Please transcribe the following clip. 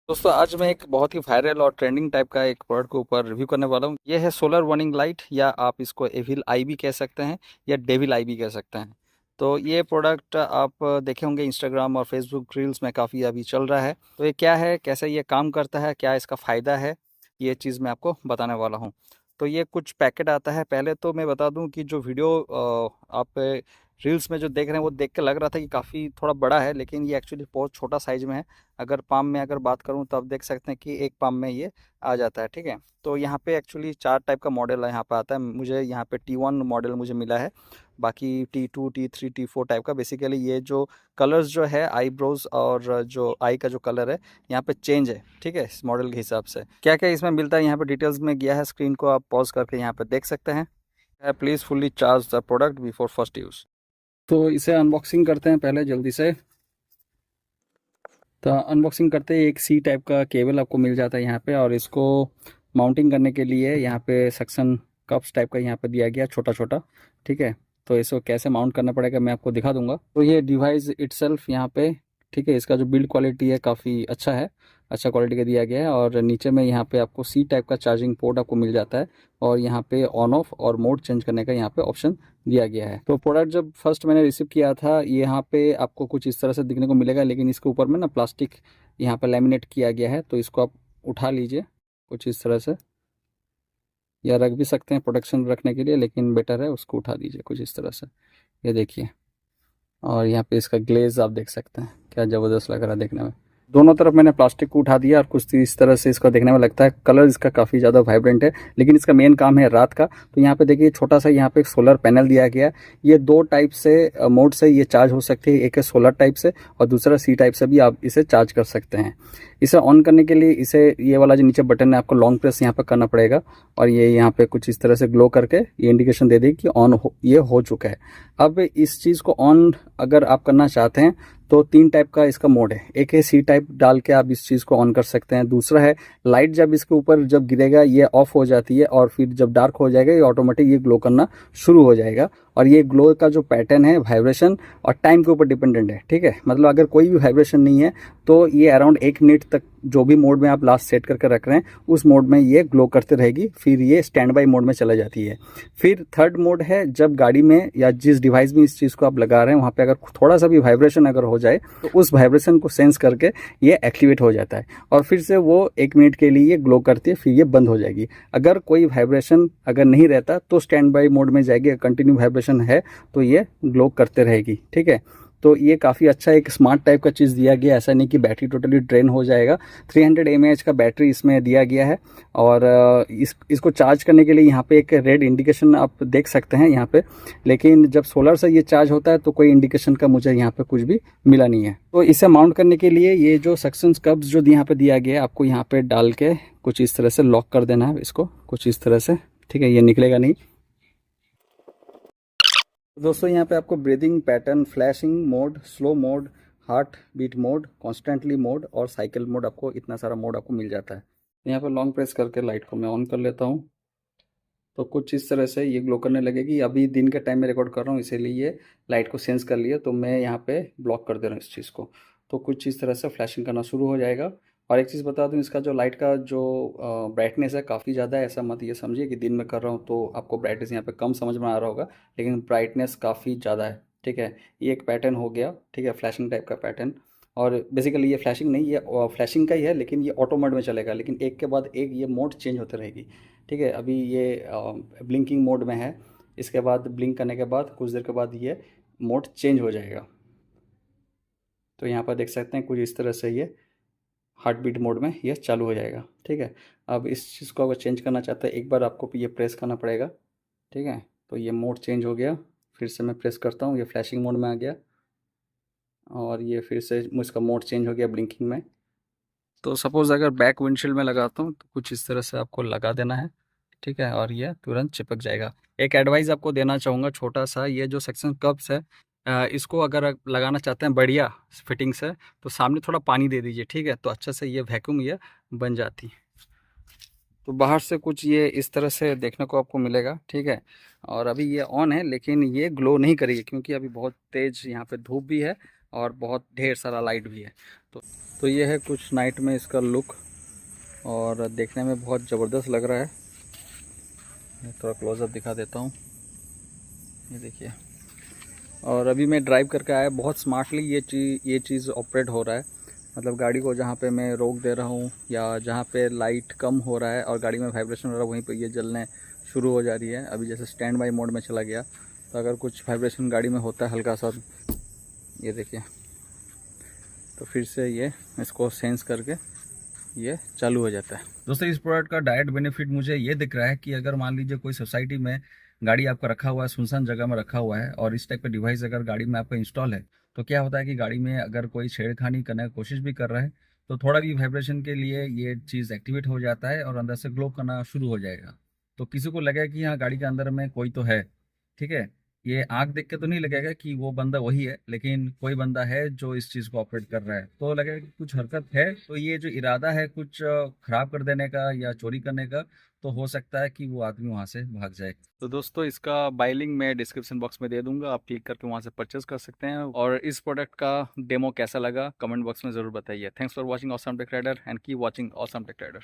दोस्तों आज मैं एक बहुत ही वायरल और ट्रेंडिंग टाइप का एक प्रोडक्ट के ऊपर रिव्यू करने वाला हूँ। ये है सोलर वार्निंग लाइट, या आप इसको एविल आई भी कह सकते हैं या डेविल आई भी कह सकते हैं। तो ये प्रोडक्ट आप देखे होंगे इंस्टाग्राम और फेसबुक रील्स में काफ़ी अभी चल रहा है। तो ये क्या है, कैसे ये काम करता है, क्या इसका फ़ायदा है, ये चीज़ मैं आपको बताने वाला हूँ। तो ये कुछ पैकेट आता है। पहले तो मैं बता दूँ कि जो वीडियो आप रील्स में जो देख रहे हैं वो देख के लग रहा था कि काफ़ी थोड़ा बड़ा है, लेकिन ये एक्चुअली बहुत छोटा साइज़ में है। अगर पाम में अगर बात करूं तो आप देख सकते हैं कि एक पाम में ये आ जाता है। ठीक है, तो यहाँ पे एक्चुअली 4 टाइप का मॉडल यहाँ पे आता है। मुझे यहाँ पे T1 मॉडल मुझे मिला है, बाकी T2 T3 T4 टाइप का। बेसिकली ये जो कलर्स जो है आईब्रोज और जो आई का जो कलर है यहाँ पे चेंज है। ठीक है, इस मॉडल के हिसाब से क्या क्या इसमें मिलता है यहाँ पे डिटेल्स में गया है। स्क्रीन को आप पॉज करके यहाँ पे देख सकते हैं। Please fully charge the product before first use. तो इसे अनबॉक्सिंग करते हैं पहले जल्दी से। तो अनबॉक्सिंग करते ही एक सी टाइप का केबल आपको मिल जाता है यहाँ पे, और इसको माउंटिंग करने के लिए यहाँ पे सक्शन कप्स टाइप का यहाँ पे दिया गया छोटा छोटा। ठीक है, तो इसको कैसे माउंट करना पड़ेगा मैं आपको दिखा दूंगा। तो ये डिवाइस इटसेल्फ यहाँ पे, ठीक है, इसका जो बिल्ड क्वालिटी है काफ़ी अच्छा है, अच्छा क्वालिटी का दिया गया है। और नीचे में यहाँ पे आपको सी टाइप का चार्जिंग पोर्ट आपको मिल जाता है, और यहाँ पे ऑन ऑफ और मोड चेंज करने का यहाँ पे ऑप्शन दिया गया है। तो प्रोडक्ट जब फर्स्ट मैंने रिसीव किया था, यहाँ पे आपको कुछ इस तरह से दिखने को मिलेगा, लेकिन इसके ऊपर में ना प्लास्टिक यहाँ पे लैमिनेट किया गया है। तो इसको आप उठा लीजिए कुछ इस तरह से, या रख भी सकते हैं प्रोटेक्शन रखने के लिए, लेकिन बेटर है उसको उठा दीजिए कुछ इस तरह से। ये देखिए, और यहाँ पे इसका ग्लेज आप देख सकते हैं, क्या ज़बरदस्त लग रहा है देखने में। दोनों तरफ मैंने प्लास्टिक को उठा दिया, और कुछ इस तरह से इसका देखने में लगता है। कलर इसका काफ़ी ज़्यादा वाइब्रेंट है, लेकिन इसका मेन काम है रात का। तो यहाँ पे देखिए छोटा सा यहाँ पे एक सोलर पैनल दिया गया है। ये दो टाइप से मोड से ये चार्ज हो सकती है। एक है सोलर टाइप से, और दूसरा सी टाइप से भी आप इसे चार्ज कर सकते हैं। इसे ऑन करने के लिए इसे ये वाला जो नीचे बटन है आपको लॉन्ग प्रेस यहाँ पे करना पड़ेगा, और ये यहाँ पे कुछ इस तरह से ग्लो करके ये इंडिकेशन दे देगी कि ऑन हो, ये हो चुका है। अब इस चीज़ को ऑन अगर आप करना चाहते हैं तो 3 टाइप का इसका मोड है। एक है सी टाइप डाल के आप इस चीज़ को ऑन कर सकते हैं। दूसरा है लाइट जब इसके ऊपर जब गिरेगा ये ऑफ हो जाती है, और फिर जब डार्क हो जाएगा ये ऑटोमेटिक ये ग्लो करना शुरू हो जाएगा। और ये ग्लो का जो पैटर्न है वाइब्रेशन और टाइम के ऊपर डिपेंडेंट है। ठीक है, मतलब अगर कोई भी वाइब्रेशन नहीं है तो ये अराउंड 1 मिनट तक जो भी मोड में आप लास्ट सेट करके रख रहे हैं उस मोड में ये ग्लो करते रहेगी। फिर ये स्टैंड बाई मोड में चला जाती है। फिर थर्ड मोड है जब गाड़ी में या जिस डिवाइस में इस चीज़ को आप लगा रहे हैं वहाँ पे अगर थोड़ा सा भी वाइब्रेशन अगर हो जाए तो उस वाइब्रेशन को सेंस करके ये एक्टिवेट हो जाता है, और फिर से वो 1 मिनट के लिए ये ग्लो करती है, फिर ये बंद हो जाएगी। अगर कोई वाइब्रेशन अगर नहीं रहता तो स्टैंड बाई मोड में जाएगी। कंटिन्यू वाइब्रेशन है तो ये ग्लो करते रहेगी। ठीक है, तो ये काफ़ी अच्छा एक स्मार्ट टाइप का चीज़ दिया गया। ऐसा नहीं कि बैटरी टोटली ड्रेन हो जाएगा। 300 mAh का बैटरी इसमें दिया गया है, और इसको चार्ज करने के लिए यहाँ पे एक रेड इंडिकेशन आप देख सकते हैं यहाँ पे। लेकिन जब सोलर से ये चार्ज होता है तो कोई इंडिकेशन का मुझे यहाँ पे कुछ भी मिला नहीं है। तो इसे माउंट करने के लिए ये जो सक्शन कप्स जो यहाँ पे दिया गया है आपको यहाँ पे डाल के कुछ इस तरह से लॉक कर देना है इसको कुछ इस तरह से। ठीक है, ये निकलेगा नहीं। दोस्तों यहाँ पे आपको breathing pattern, flashing mode, slow mode, heart beat mode, constantly mode और साइकिल मोड, आपको इतना सारा मोड आपको मिल जाता है। यहाँ पे लॉन्ग प्रेस करके लाइट को मैं ऑन कर लेता हूँ। तो कुछ इस तरह से ये ग्लो करने लगेगी। अभी दिन के टाइम में रिकॉर्ड कर रहा हूँ इसीलिए ये लाइट को सेंस कर लिया, तो मैं यहाँ पे ब्लॉक कर दे रहा हूँ इस चीज़ को। तो कुछ इस तरह से फ्लैशिंग करना शुरू हो जाएगा। और एक चीज़ बता दूँ, इसका जो लाइट का जो ब्राइटनेस है काफ़ी ज़्यादा है। ऐसा मत ये समझिए कि दिन में कर रहा हूँ तो आपको ब्राइटनेस यहाँ पे कम समझ में आ रहा होगा, लेकिन ब्राइटनेस काफ़ी ज़्यादा है। ठीक है, ये एक पैटर्न हो गया। ठीक है, फ्लैशिंग टाइप का पैटर्न। और बेसिकली ये फ्लैशिंग नहीं, ये फ्लैशिंग का ही है, लेकिन ये ऑटो मोड में चलेगा, लेकिन एक के बाद एक ये मोड चेंज होते रहेगी। ठीक है, अभी ये ब्लिंकिंग मोड में है। इसके बाद ब्लिंक करने के बाद कुछ देर के बाद ये मोड चेंज हो जाएगा। तो यहाँ पर देख सकते हैं कुछ इस तरह से ये हार्ट बीट मोड में ये चालू हो जाएगा। ठीक है, अब इस चीज़ को अगर चेंज करना चाहते हैं एक बार आपको ये प्रेस करना पड़ेगा। ठीक है, तो ये मोड चेंज हो गया। फिर से मैं प्रेस करता हूँ, ये फ्लैशिंग मोड में आ गया, और ये फिर से इसका मोड चेंज हो गया ब्लिंकिंग में। तो सपोज़ अगर बैक विंडशील्ड में लगाता हूँ तो कुछ इस तरह से आपको लगा देना है। ठीक है, और ये तुरंत चिपक जाएगा। एक एडवाइस आपको देना चाहूँगा छोटा सा, ये जो सेक्शन कप्स है इसको अगर आप लगाना चाहते हैं बढ़िया फिटिंग से तो सामने थोड़ा पानी दे दीजिए। ठीक है, तो अच्छे से ये वैक्यूम ये बन जाती है। तो बाहर से कुछ ये इस तरह से देखने को आपको मिलेगा। ठीक है, और अभी ये ऑन है लेकिन ये ग्लो नहीं करेगी क्योंकि अभी बहुत तेज़ यहाँ पे धूप भी है, और बहुत ढेर सारा लाइट भी है। तो ये है कुछ नाइट में इसका लुक, और देखने में बहुत ज़बरदस्त लग रहा है। मैं थोड़ा क्लोज़अप दिखा देता हूँ, ये देखिए। और अभी मैं ड्राइव करके आया, बहुत स्मार्टली ये चीज़ ऑपरेट हो रहा है। मतलब गाड़ी को जहाँ पे मैं रोक दे रहा हूँ या जहाँ पे लाइट कम हो रहा है और गाड़ी में वाइब्रेशन हो रहा है, वहीं पे ये जलने शुरू हो जा रही है। अभी जैसे स्टैंड बाई मोड में चला गया, तो अगर कुछ वाइब्रेशन गाड़ी में होता है हल्का सा, ये देखिए, तो फिर से ये इसको सेंस करके ये चालू हो जाता है। दोस्तों, इस प्रोडक्ट का डायरेक्ट बेनिफिट मुझे ये दिख रहा है कि अगर मान लीजिए कोई सोसाइटी में गाड़ी आपका रखा हुआ है, सुनसान जगह में रखा हुआ है, और इस टाइप का डिवाइस अगर गाड़ी में आपका इंस्टॉल है, तो क्या होता है कि गाड़ी में अगर कोई छेड़खानी करने की कोशिश भी कर रहा है, तो थोड़ा भी वाइब्रेशन के लिए ये चीज़ एक्टिवेट हो जाता है और अंदर से ग्लो करना शुरू हो जाएगा। तो किसी को लगेगा कि हाँ, गाड़ी के अंदर में कोई तो है, ठीक है। ये आंख देख के तो नहीं लगेगा कि वो बंदा वही है, लेकिन कोई बंदा है जो इस चीज़ को ऑपरेट कर रहा है, तो लगेगा कि कुछ हरकत है। तो ये जो इरादा है कुछ खराब कर देने का या चोरी करने का, तो हो सकता है कि वो आदमी वहाँ से भाग जाए। तो दोस्तों, इसका बाय लिंक मैं डिस्क्रिप्शन बॉक्स में दे दूंगा, आप क्लिक करके वहाँ से परचेस कर सकते हैं। और इस प्रोडक्ट का डेमो कैसा लगा कमेंट बॉक्स में ज़रूर बताइए। Thanks for watching awesome tech rider and keep watching awesome tech rider.